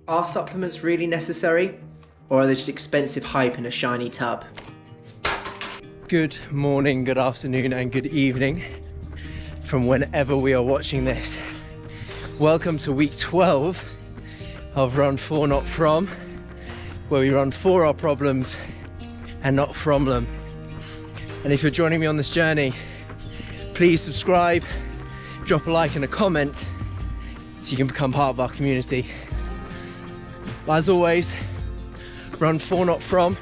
Are supplements really necessary, or are they just expensive hype in a shiny tub? Good morning, good afternoon, and good evening from whenever we are watching this. Welcome to week 12 of Run For Not From, where we run for our problems and not from them. And if you're joining me on this journey, please subscribe, drop a like and a comment so you can become part of our community. As always, Run For Not From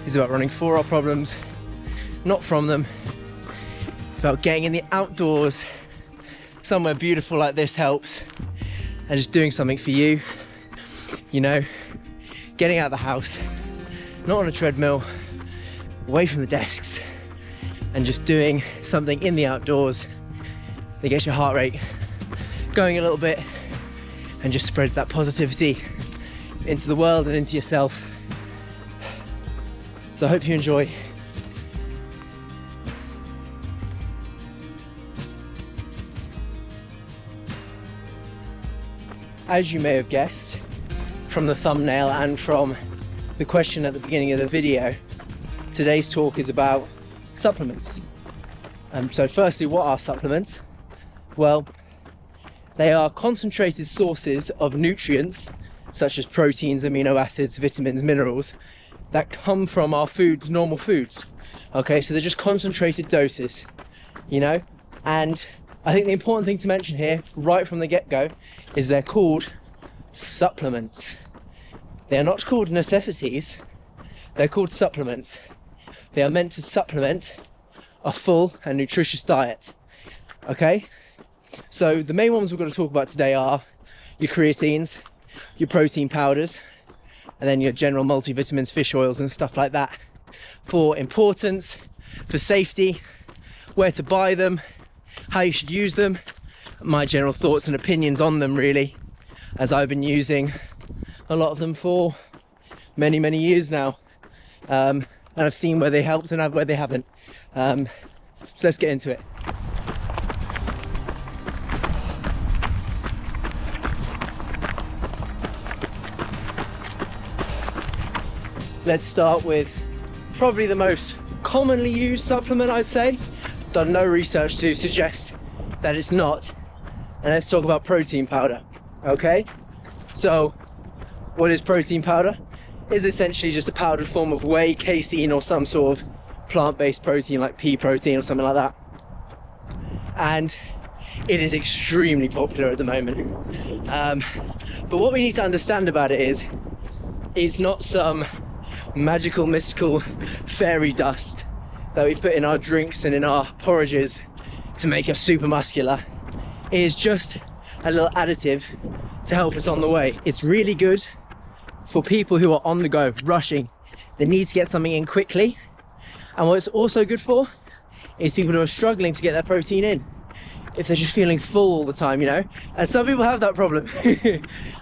is about running for our problems, not from them. It's about getting in the outdoors. Somewhere beautiful like this helps, and just doing something for you. You know, getting out of the house, not on a treadmill, away from the desks, and just doing something in the outdoors that gets your heart rate going a little bit and just spreads that positivity into the world and into yourself. So I hope you enjoy. As you may have guessed from the thumbnail and from the question at the beginning of the video, today's talk is about supplements. So firstly, what are supplements? Well, they are concentrated sources of nutrients such as proteins, amino acids, vitamins, minerals that come from our foods, normal foods. Okay, so they're just concentrated doses, you know? And I think the important thing to mention here, right from the get-go, is they're called supplements. They are not called necessities, they're called supplements. They are meant to supplement a full and nutritious diet, okay? So the main ones we're going to talk about today are your creatines, your protein powders, and then your general multivitamins, fish oils and stuff like that. For importance, for safety, where to buy them, how you should use them, my general thoughts and opinions on them really, as I've been using a lot of them for many years now, and I've seen where they helped and where they haven't. So let's get into it. Let's start with probably the most commonly used supplement, I'd say. Done no research to suggest that it's not. And let's talk about protein powder, okay? So what is protein powder? It's essentially just a powdered form of whey, casein, or some sort of plant-based protein like pea protein or something like that. And it is extremely popular at the moment. But what we need to understand about it is, it's not some magical, mystical fairy dust that we put in our drinks and in our porridges to make us super muscular. It is just a little additive to help us on the way. It's really good for people who are on the go, rushing. They need to get something in quickly. And what it's also good for is people who are struggling to get their protein in. If they're just feeling full all the time, you know? And some people have that problem.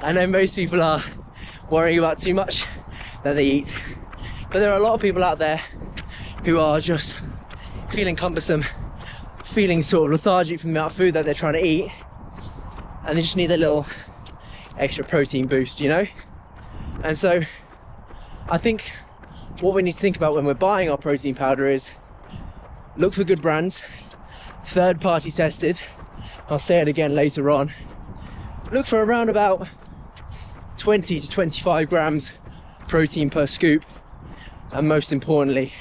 I know most people are worrying about too much that they eat. But there are a lot of people out there who are just feeling cumbersome, feeling sort of lethargic from the amount of food that they're trying to eat, and they just need a little extra protein boost, you know? And so I think what we need to think about when we're buying our protein powder is look for good brands, third-party tested. I'll say it again later on. Look for around about 20 to 25 grams protein per scoop, and most importantly,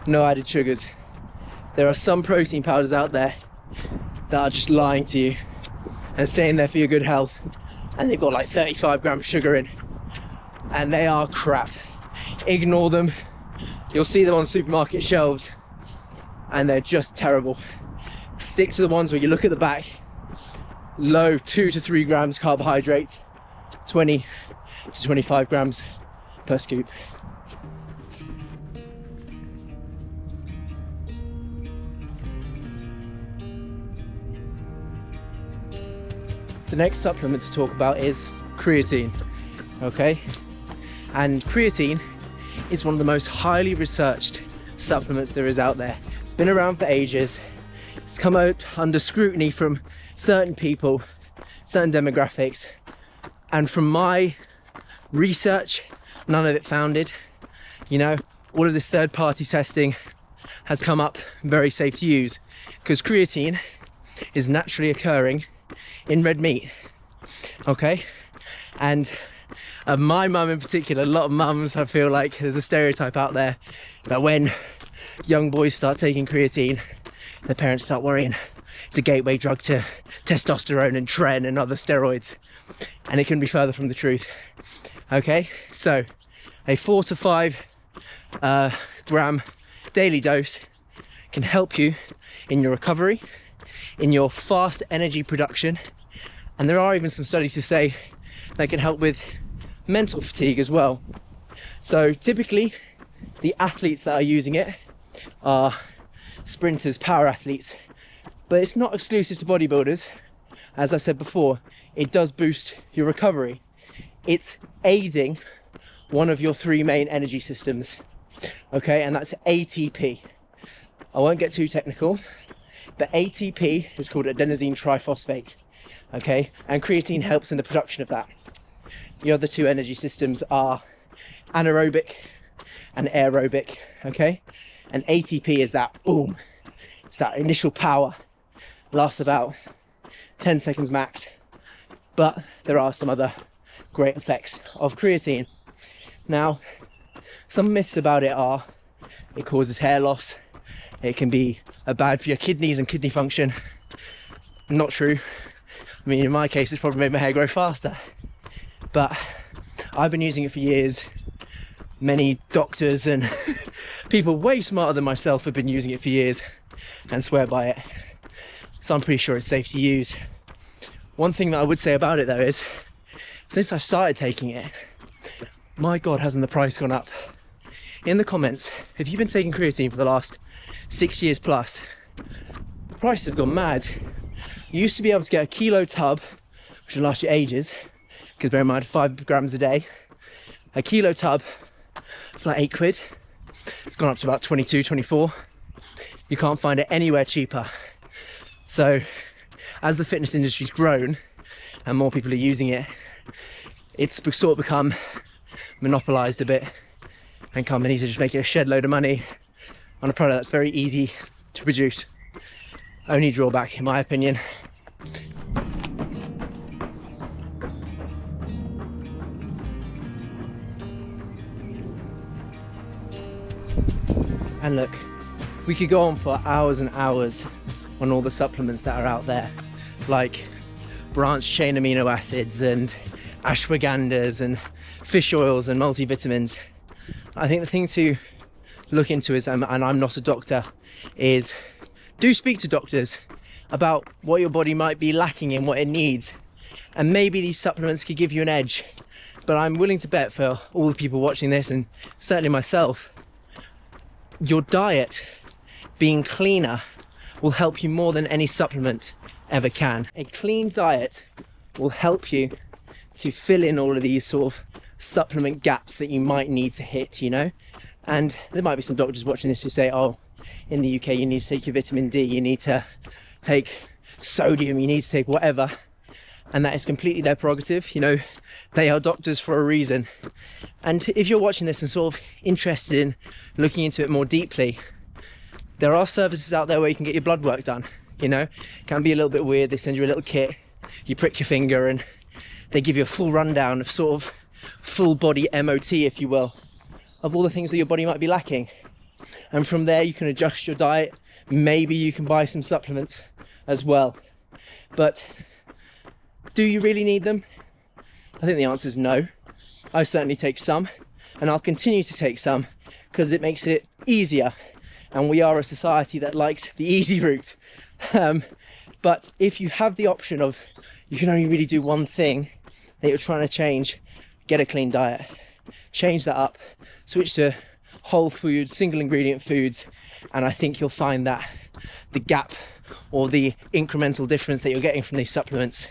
no added sugars. There are some protein powders out there that are just lying to you and saying they're for your good health, and they've got like 35 grams sugar in, and they are crap. Ignore them. You'll see them on supermarket shelves and they're just terrible. Stick to the ones where you look at the back, low 2 to 3 grams carbohydrates, 20 to 25 grams per scoop. The next supplement to talk about is creatine, okay? And creatine is one of the most highly researched supplements there is out there. It's been around for ages. It's come out under scrutiny from certain people, certain demographics, And from my research, none of it founded. You know, all of this third-party testing has come up very safe to use, because creatine is naturally occurring in red meat. Okay, and my mum in particular, a lot of mums, I feel like there's a stereotype out there that when young boys start taking creatine, their parents start worrying it's a gateway drug to testosterone and tren and other steroids, and it couldn't be further from the truth. Okay, so a 4 to 5 gram daily dose can help you in your recovery, in your fast energy production, and there are even some studies to say that can help with mental fatigue as well. So typically the athletes that are using it are sprinters, power athletes, but it's not exclusive to bodybuilders. As I said before, it does boost your recovery. It's aiding one of your 3 main energy systems, okay, and that's ATP. I won't get too technical, but ATP is called adenosine triphosphate, okay, and creatine helps in the production of that. The other 2 energy systems are anaerobic and aerobic, okay, and ATP is that boom, it's that initial power, lasts about 10 seconds max, but there are some other great effects of creatine. Now, some myths about it are it causes hair loss, it can be bad for your kidneys and kidney function. Not true. I mean, in my case, it's probably made my hair grow faster, but I've been using it for years. Many doctors and people way smarter than myself have been using it for years and swear by it, so I'm pretty sure it's safe to use. One thing that I would say about it though is, since I started taking it, my God, hasn't the price gone up? In the comments, if you've been taking creatine for the last 6 years plus, the prices have gone mad. You used to be able to get a kilo tub, which will last you ages, because bear in mind, 5 grams a day. A kilo tub for like 8 quid. It's gone up to about 22, 24. You can't find it anywhere cheaper. So as the fitness industry's grown and more people are using it, it's sort of become monopolized a bit, and companies are just making a shed load of money on a product that's very easy to produce. Only drawback, in my opinion. And look, we could go on for hours and hours on all the supplements that are out there, like branched chain amino acids and ashwagandhas and fish oils and multivitamins. I think the thing to look into is, and I'm not a doctor, is do speak to doctors about what your body might be lacking in, what it needs, and maybe these supplements could give you an edge. But I'm willing to bet for all the people watching this, and certainly myself, your diet being cleaner will help you more than any supplement ever can. A clean diet will help you to fill in all of these sort of supplement gaps that you might need to hit, you know. And there might be some doctors watching this who say, oh, in the UK you need to take your vitamin D, you need to take sodium, you need to take whatever, and that is completely their prerogative. You know, they are doctors for a reason. And if you're watching this and sort of interested in looking into it more deeply, there are services out there where you can get your blood work done. You know, it can be a little bit weird. They send you a little kit, you prick your finger, and they give you a full rundown of sort of full body MOT, if you will, of all the things that your body might be lacking. And from there you can adjust your diet. Maybe you can buy some supplements as well. But do you really need them? I think the answer is no. I certainly take some, and I'll continue to take some because it makes it easier, and we are a society that likes the easy route. But if you have the option of, you can only really do one thing that you're trying to change, get a clean diet, change that up, switch to whole foods, single ingredient foods, and I think you'll find that the gap or the incremental difference that you're getting from these supplements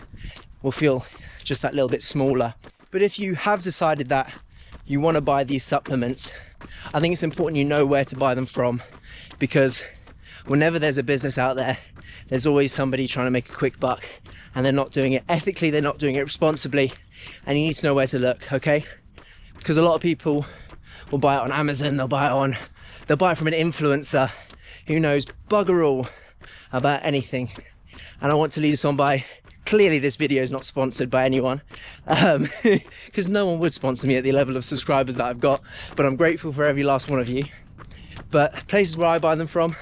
will feel just that little bit smaller. But if you have decided that you want to buy these supplements, I think it's important you know where to buy them from, because whenever there's a business out there there's always somebody trying to make a quick buck, and they're not doing it ethically, they're not doing it responsibly, and you need to know where to look, okay? Because a lot of people will buy it on Amazon, they'll buy it from an influencer who knows bugger all about anything. And I want to lead us on by, clearly this video is not sponsored by anyone, because no one would sponsor me at the level of subscribers that I've got, but I'm grateful for every last one of you. But places where I buy them from,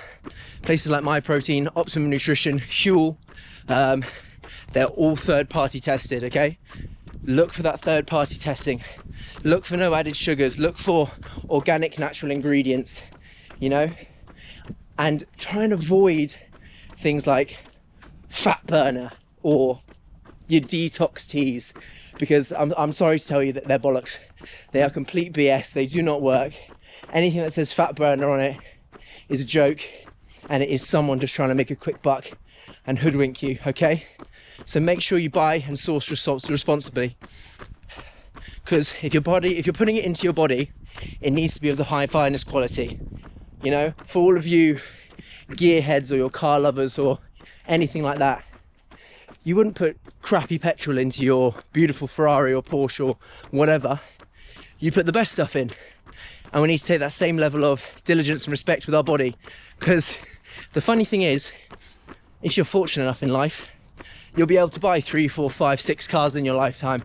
places like MyProtein, Optimum Nutrition, Huel, they're all third-party tested, okay? Look for that third-party testing. Look for no added sugars. Look for organic, natural ingredients, you know? And try and avoid things like fat burner or your detox teas, because I'm sorry to tell you that they're bollocks. They are complete BS. They do not work. Anything that says fat burner on it is a joke, and it is someone just trying to make a quick buck and hoodwink you, okay? So make sure you buy and source responsibly, because if you're putting it into your body, it needs to be of the finest quality. You know, for all of you gearheads or your car lovers or anything like that, you wouldn't put crappy petrol into your beautiful Ferrari or Porsche or whatever. You put the best stuff in. And we need to take that same level of diligence and respect with our body, because the funny thing is, if you're fortunate enough in life, you'll be able to buy 3, 4, 5, 6 cars in your lifetime.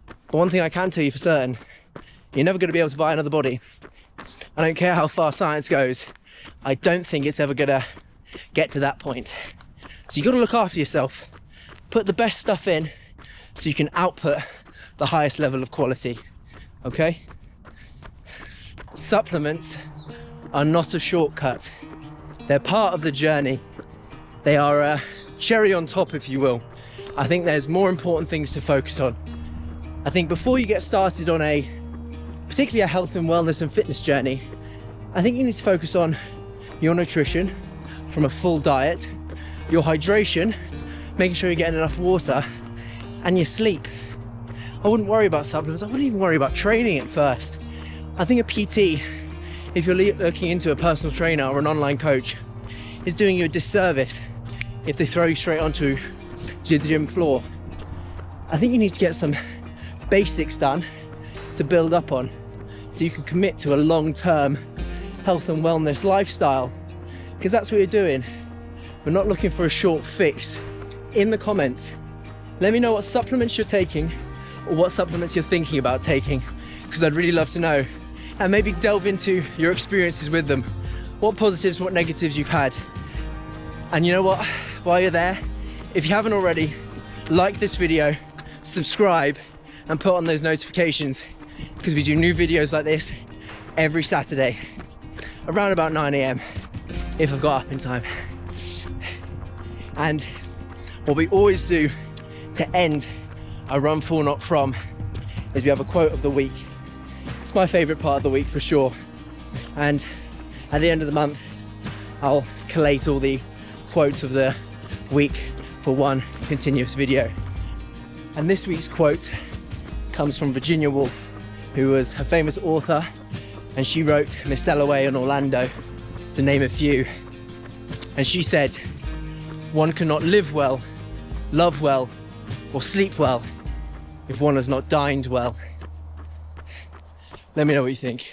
But one thing I can tell you for certain, you're never going to be able to buy another body. I don't care how far science goes, I don't think it's ever going to get to that point. So you've got to look after yourself, put the best stuff in so you can output the highest level of quality, okay? Supplements are not a shortcut. They're part of the journey. They are a cherry on top, if you will. I think there's more important things to focus on. I think before you get started on particularly a health and wellness and fitness journey, I think you need to focus on your nutrition from a full diet, your hydration, making sure you're getting enough water, and your sleep. I wouldn't worry about supplements. I wouldn't even worry about training at first. I think a PT, if you're looking into a personal trainer or an online coach, is doing you a disservice if they throw you straight onto the gym floor. I think you need to get some basics done to build up on, so you can commit to a long-term health and wellness lifestyle, because that's what you're doing. We're not looking for a short fix. In the comments, let me know what supplements you're taking or what supplements you're thinking about taking, because I'd really love to know, and maybe delve into your experiences with them, what positives, what negatives you've had. And you know what, while you're there, if you haven't already, like this video, subscribe, and put on those notifications, because we do new videos like this every Saturday around about 9 AM if I've got up in time. And what we always do to end a Run For Not From is we have a quote of the week. It's my favorite part of the week for sure. And at the end of the month, I'll collate all the quotes of the week for one continuous video. And this week's quote comes from Virginia Woolf, who was a famous author, and she wrote Miss Dalloway and Orlando, to name a few. And she said, "One cannot live well, love well, or sleep well if one has not dined well." Let me know what you think.